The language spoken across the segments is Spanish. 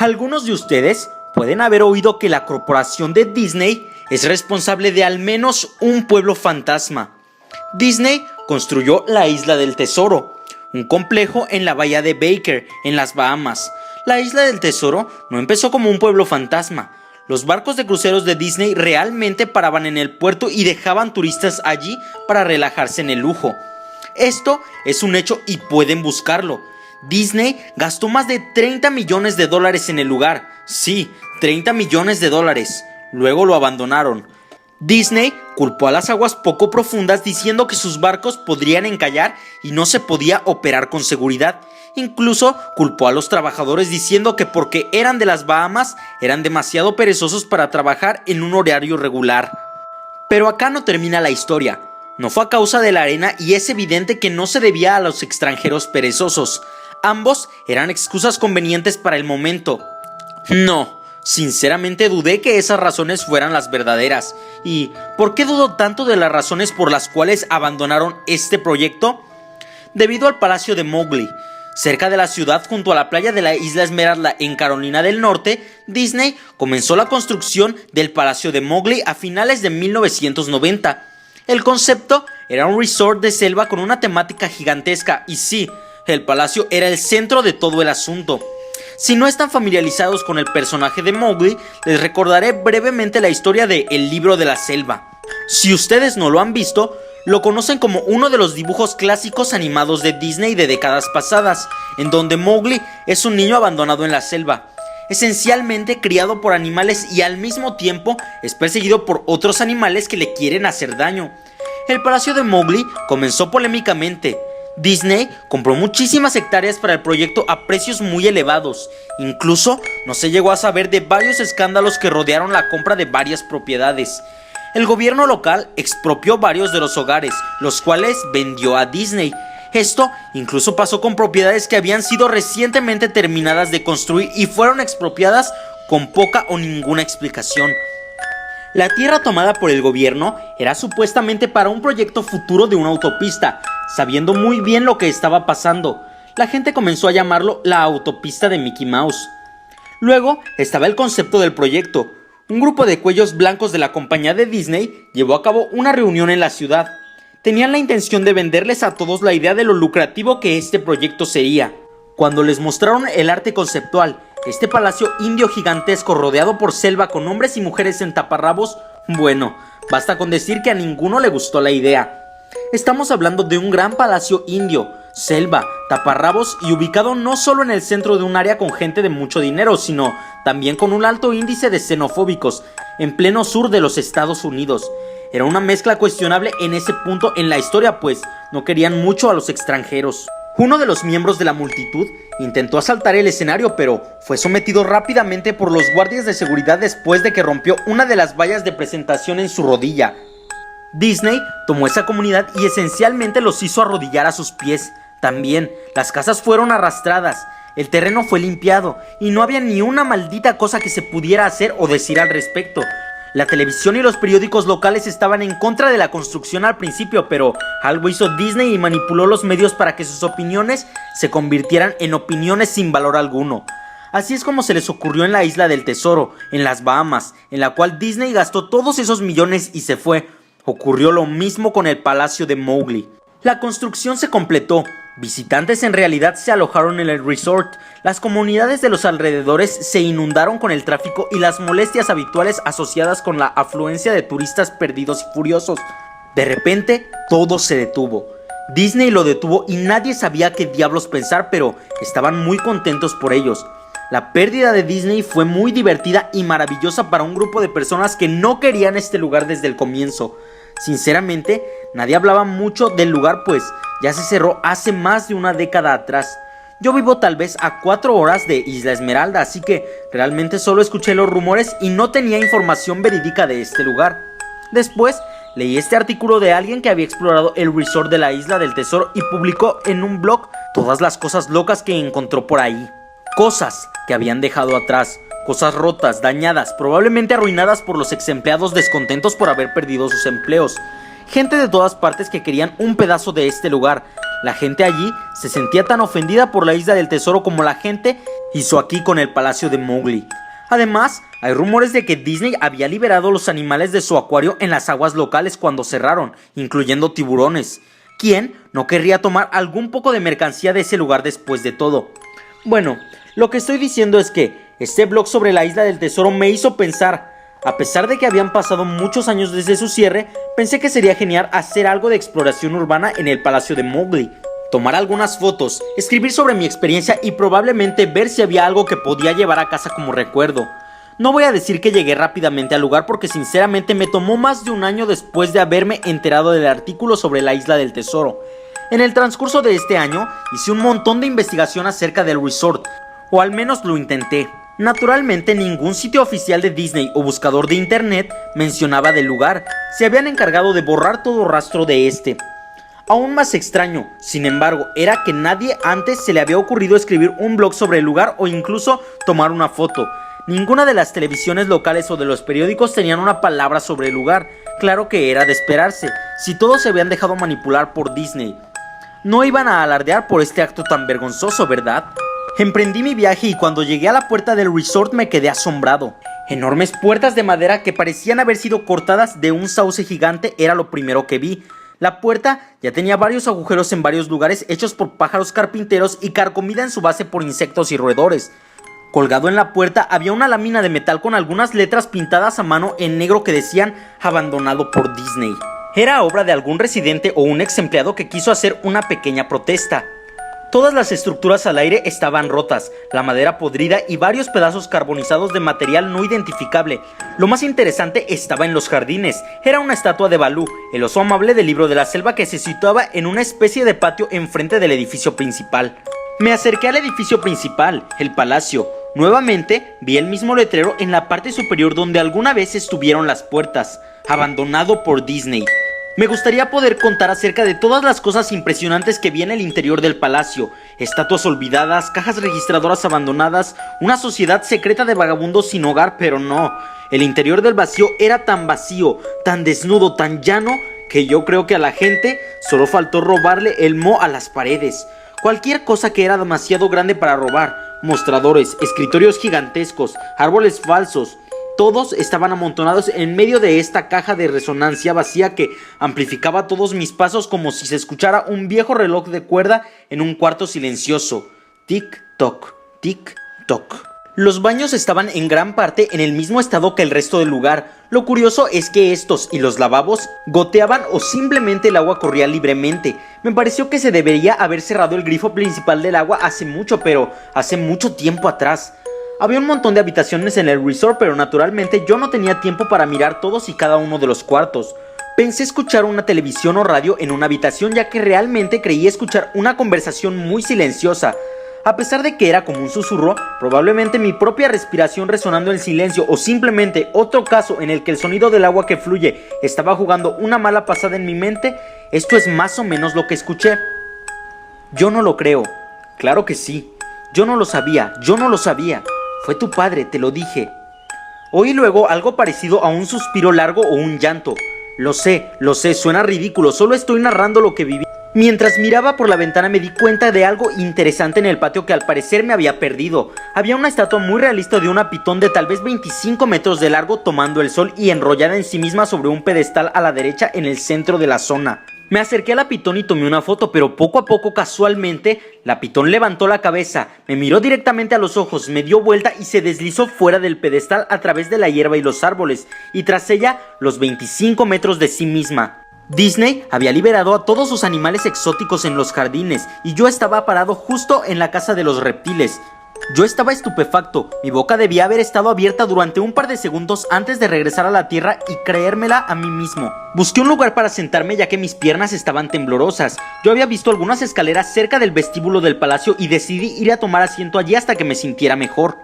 Algunos de ustedes pueden haber oído que la corporación de Disney es responsable de al menos un pueblo fantasma. Disney construyó la Isla del Tesoro, un complejo en la bahía de Baker, en las Bahamas. La Isla del Tesoro no empezó como un pueblo fantasma. Los barcos de cruceros de Disney realmente paraban en el puerto y dejaban turistas allí para relajarse en el lujo. Esto es un hecho y pueden buscarlo. Disney gastó más de 30 millones de dólares en el lugar. Sí, 30 millones de dólares. Luego lo abandonaron. Disney culpó a las aguas poco profundas diciendo que sus barcos podrían encallar y no se podía operar con seguridad. Incluso culpó a los trabajadores diciendo que porque eran de las Bahamas eran demasiado perezosos para trabajar en un horario regular. Pero acá no termina la historia. No fue a causa de la arena y es evidente que no se debía a los extranjeros perezosos. Ambos eran excusas convenientes para el momento. No, sinceramente dudé que esas razones fueran las verdaderas. ¿Y por qué dudo tanto de las razones por las cuales abandonaron este proyecto? Debido al Palacio de Mowgli. Cerca de la ciudad, junto a la playa de la Isla Esmeralda en Carolina del Norte, Disney comenzó la construcción del Palacio de Mowgli a finales de 1990. El concepto era un resort de selva con una temática gigantesca y sí, el palacio era el centro de todo el asunto. Si no están familiarizados con el personaje de Mowgli, les recordaré brevemente la historia de El Libro de la Selva. Si ustedes no lo han visto, lo conocen como uno de los dibujos clásicos animados de Disney de décadas pasadas, en donde Mowgli es un niño abandonado en la selva, esencialmente criado por animales y al mismo tiempo es perseguido por otros animales que le quieren hacer daño. El Palacio de Mowgli comenzó polémicamente. Disney compró muchísimas hectáreas para el proyecto a precios muy elevados. Incluso no se llegó a saber de varios escándalos que rodearon la compra de varias propiedades. El gobierno local expropió varios de los hogares, los cuales vendió a Disney. Esto incluso pasó con propiedades que habían sido recientemente terminadas de construir y fueron expropiadas con poca o ninguna explicación. La tierra tomada por el gobierno era supuestamente para un proyecto futuro de una autopista. Sabiendo muy bien lo que estaba pasando, la gente comenzó a llamarlo la autopista de Mickey Mouse. Luego estaba el concepto del proyecto. Un grupo de cuellos blancos de la compañía de Disney llevó a cabo una reunión en la ciudad. Tenían la intención de venderles a todos la idea de lo lucrativo que este proyecto sería. Cuando les mostraron el arte conceptual, este palacio indio gigantesco rodeado por selva con hombres y mujeres en taparrabos, bueno, basta con decir que a ninguno le gustó la idea. Estamos hablando de un gran palacio indio, selva, taparrabos y ubicado no solo en el centro de un área con gente de mucho dinero, sino también con un alto índice de xenofóbicos, en pleno sur de los Estados Unidos. Era una mezcla cuestionable en ese punto en la historia, pues no querían mucho a los extranjeros. Uno de los miembros de la multitud intentó asaltar el escenario, pero fue sometido rápidamente por los guardias de seguridad después de que rompió una de las vallas de presentación en su rodilla. Disney tomó esa comunidad y esencialmente los hizo arrodillar a sus pies. También, las casas fueron arrastradas, el terreno fue limpiado y no había ni una maldita cosa que se pudiera hacer o decir al respecto. La televisión y los periódicos locales estaban en contra de la construcción al principio, pero algo hizo Disney y manipuló los medios para que sus opiniones se convirtieran en opiniones sin valor alguno. Así es como se les ocurrió en la Isla del Tesoro, en las Bahamas, en la cual Disney gastó todos esos millones y se fue. Ocurrió lo mismo con el Palacio de Mowgli. La construcción se completó. Visitantes en realidad se alojaron en el resort. Las comunidades de los alrededores se inundaron con el tráfico y las molestias habituales asociadas con la afluencia de turistas perdidos y furiosos. De repente, todo se detuvo. Disney lo detuvo y nadie sabía qué diablos pensar, pero estaban muy contentos por ellos. La pérdida de Disney fue muy divertida y maravillosa para un grupo de personas que no querían este lugar desde el comienzo. Sinceramente, nadie hablaba mucho del lugar, pues ya se cerró hace más de una década atrás. Yo vivo tal vez a 4 horas de Isla Esmeralda, así que realmente solo escuché los rumores y no tenía información verídica de este lugar. Después, leí este artículo de alguien que había explorado el resort de la Isla del Tesoro y publicó en un blog todas las cosas locas que encontró por ahí. Cosas que habían dejado atrás, cosas rotas, dañadas, probablemente arruinadas por los ex empleados descontentos por haber perdido sus empleos. Gente de todas partes que querían un pedazo de este lugar. La gente allí se sentía tan ofendida por la isla del tesoro como la gente hizo aquí con el palacio de Mowgli. Además, hay rumores de que Disney había liberado los animales de su acuario en las aguas locales cuando cerraron, incluyendo tiburones. ¿Quién no querría tomar algún poco de mercancía de ese lugar después de todo? Bueno, lo que estoy diciendo es que este blog sobre la isla del tesoro me hizo pensar. A pesar de que habían pasado muchos años desde su cierre, pensé que sería genial hacer algo de exploración urbana en el palacio de Mowgli. Tomar algunas fotos, escribir sobre mi experiencia y probablemente ver si había algo que podía llevar a casa como recuerdo. No voy a decir que llegué rápidamente al lugar porque sinceramente me tomó más de un año después de haberme enterado del artículo sobre la isla del tesoro. En el transcurso de este año hice un montón de investigación acerca del resort, o al menos lo intenté. Naturalmente ningún sitio oficial de Disney o buscador de internet mencionaba del lugar, se habían encargado de borrar todo rastro de este. Aún más extraño, sin embargo, era que nadie antes se le había ocurrido escribir un blog sobre el lugar o incluso tomar una foto. Ninguna de las televisiones locales o de los periódicos tenían una palabra sobre el lugar. Claro que era de esperarse, si todos se habían dejado manipular por Disney. No iban a alardear por este acto tan vergonzoso, ¿verdad? Emprendí mi viaje y cuando llegué a la puerta del resort me quedé asombrado. Enormes puertas de madera que parecían haber sido cortadas de un sauce gigante era lo primero que vi. La puerta ya tenía varios agujeros en varios lugares hechos por pájaros carpinteros y carcomida en su base por insectos y roedores. Colgado en la puerta había una lámina de metal con algunas letras pintadas a mano en negro que decían abandonado por Disney. Era obra de algún residente o un ex empleado que quiso hacer una pequeña protesta. Todas las estructuras al aire estaban rotas, la madera podrida y varios pedazos carbonizados de material no identificable. Lo más interesante estaba en los jardines. Era una estatua de Balú, el oso amable del libro de la selva que se situaba en una especie de patio enfrente del edificio principal. Me acerqué al edificio principal, el palacio. Nuevamente vi el mismo letrero en la parte superior donde alguna vez estuvieron las puertas. Abandonado por Disney. Me gustaría poder contar acerca de todas las cosas impresionantes que vi en el interior del palacio. Estatuas olvidadas, cajas registradoras abandonadas, una sociedad secreta de vagabundos sin hogar, pero no. El interior del vacío era tan vacío, tan desnudo, tan llano, que yo creo que a la gente solo faltó robarle el moho a las paredes. Cualquier cosa que era demasiado grande para robar. Mostradores, escritorios gigantescos, árboles falsos. Todos estaban amontonados en medio de esta caja de resonancia vacía que amplificaba todos mis pasos como si se escuchara un viejo reloj de cuerda en un cuarto silencioso. Tic-toc, tic-toc. Los baños estaban en gran parte en el mismo estado que el resto del lugar. Lo curioso es que estos y los lavabos goteaban o simplemente el agua corría libremente. Me pareció que se debería haber cerrado el grifo principal del agua hace mucho, pero hace mucho tiempo atrás. Había un montón de habitaciones en el resort, pero naturalmente yo no tenía tiempo para mirar todos y cada uno de los cuartos. Pensé escuchar una televisión o radio en una habitación ya que realmente creí escuchar una conversación muy silenciosa. A pesar de que era como un susurro, probablemente mi propia respiración resonando en silencio o simplemente otro caso en el que el sonido del agua que fluye estaba jugando una mala pasada en mi mente, esto es más o menos lo que escuché. Yo no lo creo. Claro que sí. Yo no lo sabía. Fue tu padre, te lo dije. Oí luego algo parecido a un suspiro largo o un llanto. Lo sé, suena ridículo, solo estoy narrando lo que viví. Mientras miraba por la ventana me di cuenta de algo interesante en el patio que al parecer me había perdido. Había una estatua muy realista de una pitón de tal vez 25 metros de largo tomando el sol y enrollada en sí misma sobre un pedestal a la derecha en el centro de la zona. Me acerqué a la pitón y tomé una foto, pero poco a poco, casualmente, la pitón levantó la cabeza, me miró directamente a los ojos, me dio vuelta y se deslizó fuera del pedestal a través de la hierba y los árboles, y tras ella, los 25 metros de sí misma. Disney había liberado a todos sus animales exóticos en los jardines, y yo estaba parado justo en la casa de los reptiles. Yo estaba estupefacto, mi boca debía haber estado abierta durante un par de segundos antes de regresar a la tierra y creérmela a mí mismo. Busqué un lugar para sentarme ya que mis piernas estaban temblorosas. Yo había visto algunas escaleras cerca del vestíbulo del palacio y decidí ir a tomar asiento allí hasta que me sintiera mejor.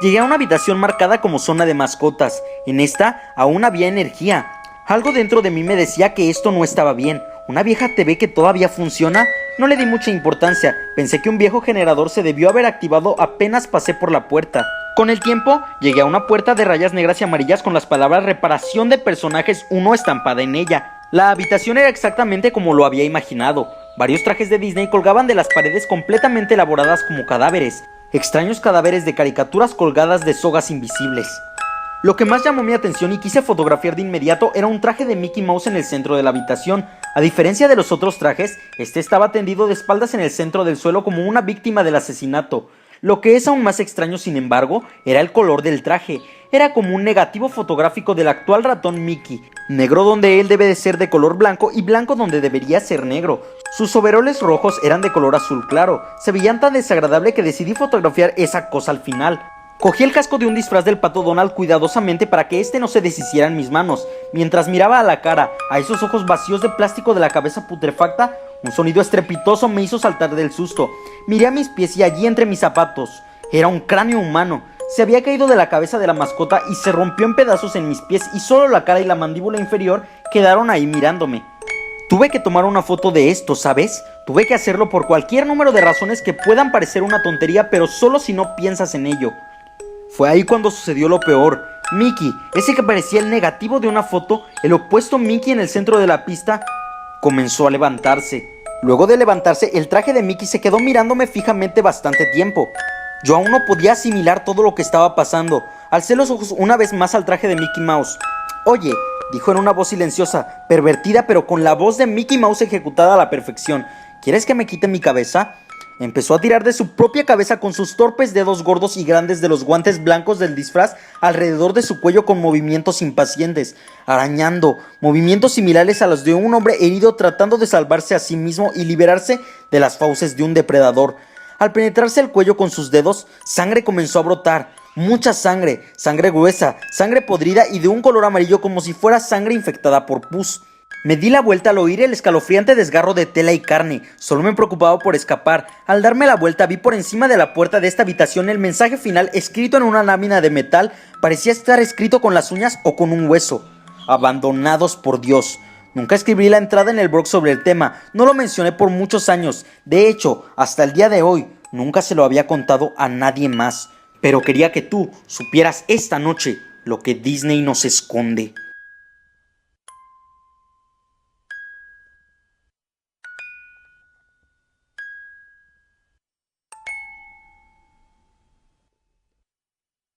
Llegué a una habitación marcada como zona de mascotas. En esta aún había energía. Algo dentro de mí me decía que esto no estaba bien. ¿Una vieja TV que todavía funciona? No le di mucha importancia, pensé que un viejo generador se debió haber activado apenas pasé por la puerta. Con el tiempo, llegué a una puerta de rayas negras y amarillas con las palabras reparación de personajes 1 estampada en ella. La habitación era exactamente como lo había imaginado. Varios trajes de Disney colgaban de las paredes completamente elaboradas como cadáveres, extraños cadáveres de caricaturas colgadas de sogas invisibles. Lo que más llamó mi atención y quise fotografiar de inmediato era un traje de Mickey Mouse en el centro de la habitación. A diferencia de los otros trajes, este estaba tendido de espaldas en el centro del suelo como una víctima del asesinato. Lo que es aún más extraño, sin embargo, era el color del traje. Era como un negativo fotográfico del actual ratón Mickey, negro donde él debe de ser de color blanco y blanco donde debería ser negro. Sus overoles rojos eran de color azul claro, se veían tan desagradable que decidí fotografiar esa cosa al final. Cogí el casco de un disfraz del Pato Donald cuidadosamente para que este no se deshiciera en mis manos. Mientras miraba a la cara, a esos ojos vacíos de plástico de la cabeza putrefacta, un sonido estrepitoso me hizo saltar del susto. Miré a mis pies y allí entre mis zapatos era un cráneo humano. Se había caído de la cabeza de la mascota y se rompió en pedazos en mis pies y solo la cara y la mandíbula inferior quedaron ahí mirándome. Tuve que tomar una foto de esto, ¿sabes? Tuve que hacerlo por cualquier número de razones que puedan parecer una tontería, pero solo si no piensas en ello. Fue ahí cuando sucedió lo peor. Mickey, ese que parecía el negativo de una foto, el opuesto Mickey en el centro de la pista, comenzó a levantarse. Luego de levantarse, el traje de Mickey se quedó mirándome fijamente bastante tiempo. Yo aún no podía asimilar todo lo que estaba pasando. Alcé los ojos una vez más al traje de Mickey Mouse. «Oye», dijo en una voz silenciosa, pervertida pero con la voz de Mickey Mouse ejecutada a la perfección, «¿quieres que me quite mi cabeza?» Empezó a tirar de su propia cabeza con sus torpes dedos gordos y grandes de los guantes blancos del disfraz alrededor de su cuello con movimientos impacientes, arañando, movimientos similares a los de un hombre herido tratando de salvarse a sí mismo y liberarse de las fauces de un depredador. Al penetrarse el cuello con sus dedos, sangre comenzó a brotar, mucha sangre, sangre gruesa, sangre podrida y de un color amarillo como si fuera sangre infectada por pus. Me di la vuelta al oír el escalofriante desgarro de tela y carne. Solo me preocupaba por escapar. Al darme la vuelta vi por encima de la puerta de esta habitación el mensaje final escrito en una lámina de metal. Parecía estar escrito con las uñas o con un hueso. Abandonados por Dios. Nunca escribí la entrada en el blog sobre el tema. No lo mencioné por muchos años. De hecho, hasta el día de hoy, nunca se lo había contado a nadie más. Pero quería que tú supieras esta noche lo que Disney nos esconde.